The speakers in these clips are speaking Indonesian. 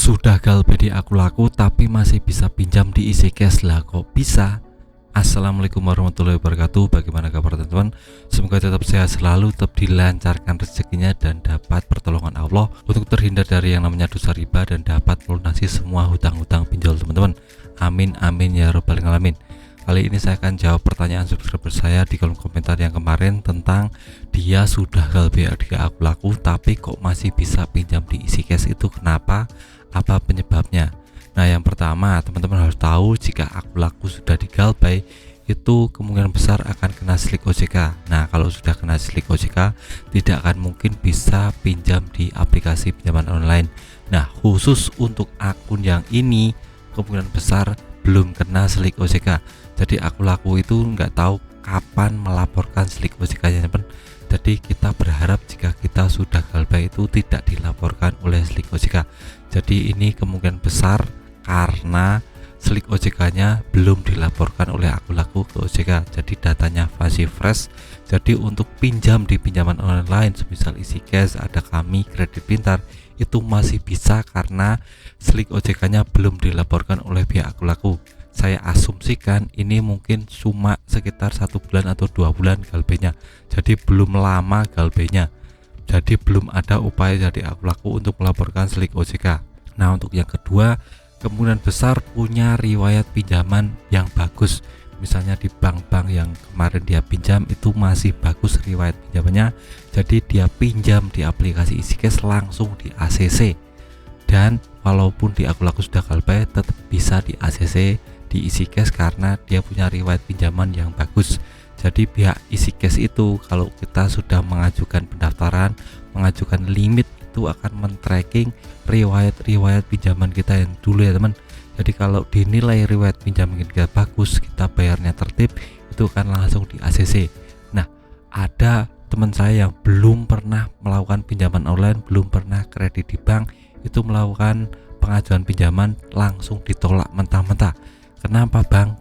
Sudah galbedi aku laku tapi masih bisa pinjam di EasyCash lah, kok bisa? Assalamualaikum warahmatullahi wabarakatuh. Bagaimana kabar teman-teman? Semoga tetap sehat selalu, tetap dilancarkan rezekinya dan dapat pertolongan Allah untuk terhindar dari yang namanya dosa riba dan dapat melunasi semua hutang-hutang pinjol teman-teman. Amin amin ya robbal alamin. Kali ini saya akan jawab pertanyaan subscriber saya di kolom komentar yang kemarin tentang dia sudah galbedi aku laku tapi kok masih bisa pinjam di EasyCash, itu kenapa? Apa penyebabnya? Nah, yang pertama teman-teman harus tahu, jika aku laku sudah digalbay itu kemungkinan besar akan kena slik OJK. Nah, kalau sudah kena slik OJK tidak akan mungkin bisa pinjam di aplikasi pinjaman online. Nah, khusus untuk akun yang ini kemungkinan besar belum kena slik OJK. Jadi aku laku itu nggak tahu kapan melaporkan slik OJK-nya teman. Jadi kita berharap jika kita sudah galbay itu tidak dilaporkan oleh slik OJK. Jadi ini kemungkinan besar karena slik OJK-nya belum dilaporkan oleh aku laku ke OJK. Jadi datanya masih fresh. Jadi untuk pinjam di pinjaman online semisal EasyCash, ada Kami, Kredit Pintar, itu masih bisa karena slik OJK-nya belum dilaporkan oleh pihak aku laku. Saya asumsikan ini mungkin cuma sekitar 1 bulan atau 2 bulan galbaynya, jadi belum lama galbaynya. Jadi belum ada upaya dari aku laku untuk melaporkan slik OJK. Nah, untuk yang kedua, kemungkinan besar punya riwayat pinjaman yang bagus. Misalnya di bank-bank yang kemarin dia pinjam itu masih bagus riwayat pinjamannya, jadi dia pinjam di aplikasi EasyCash langsung di ACC. Dan walaupun di aku laku sudah galbay, tetap bisa di ACC di EasyCash karena dia punya riwayat pinjaman yang bagus. Jadi pihak EasyCash itu kalau kita sudah mengajukan pendaftaran, mengajukan limit, itu akan men-tracking riwayat pinjaman kita yang dulu ya teman. Jadi kalau dinilai riwayat pinjaman kita bagus, kita bayarnya tertib, itu akan langsung di ACC. Nah, ada teman saya yang belum pernah melakukan pinjaman online, belum pernah kredit di bank, itu melakukan pengajuan pinjaman langsung ditolak mentah-mentah. Kenapa bang?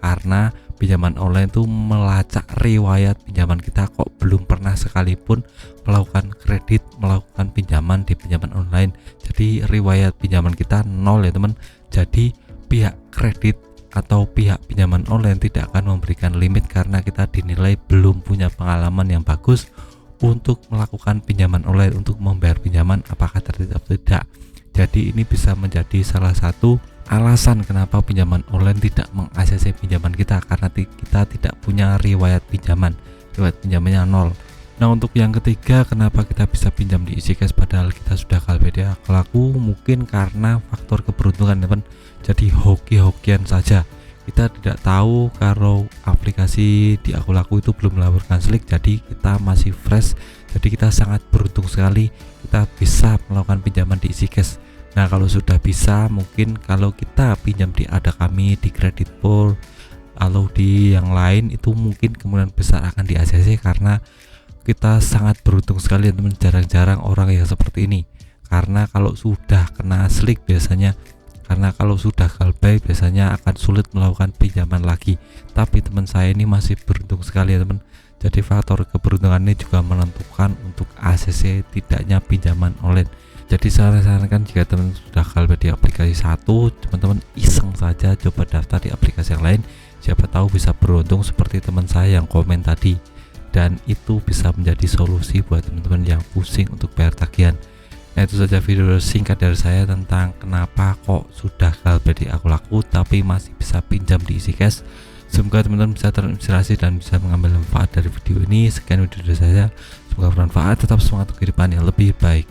Karena pinjaman online itu melacak riwayat pinjaman kita, kok belum pernah sekalipun melakukan kredit, melakukan pinjaman di pinjaman online. Jadi riwayat pinjaman kita nol ya teman. Jadi pihak kredit atau pihak pinjaman online tidak akan memberikan limit karena kita dinilai belum punya pengalaman yang bagus untuk melakukan pinjaman online, untuk membayar pinjaman apakah tertib atau tidak. Jadi ini bisa menjadi salah satu alasan kenapa pinjaman online tidak meng-ACC pinjaman kita, karena kita tidak punya riwayat pinjamannya nol. Nah, untuk yang ketiga, kenapa kita bisa pinjam di EasyCash padahal kita sudah galbedi aku laku, mungkin karena faktor keberuntungan teman. Jadi hoki-hokian saja, kita tidak tahu kalau aplikasi di aku laku itu belum melaporkan slik, jadi kita masih fresh. Jadi kita sangat beruntung sekali kita bisa melakukan pinjaman di EasyCash. Nah, kalau sudah bisa, mungkin kalau kita pinjam di Ada Kami, di Kreditpur, kalau di yang lain itu mungkin kemungkinan besar akan di ACC karena kita sangat beruntung sekali teman. Jarang-jarang orang yang seperti ini, karena kalau sudah kena slik biasanya, karena kalau sudah galbay biasanya akan sulit melakukan pinjaman lagi. Tapi teman saya ini masih beruntung sekali ya teman. Jadi faktor keberuntungan ini juga menentukan untuk ACC tidaknya pinjaman online. Jadi saya sarankan jika teman sudah galbay di aplikasi satu, teman-teman iseng saja coba daftar di aplikasi yang lain. Siapa tahu bisa beruntung seperti teman saya yang komen tadi, dan itu bisa menjadi solusi buat teman-teman yang pusing untuk bayar tagihan. Nah, itu saja video singkat dari saya tentang kenapa kok sudah galbedi aku laku tapi masih bisa pinjam di EasyCash. Semoga teman-teman bisa terinspirasi dan bisa mengambil manfaat dari video ini. Sekian video dari saya, semoga bermanfaat. Tetap semangat untuk kehidupan yang lebih baik.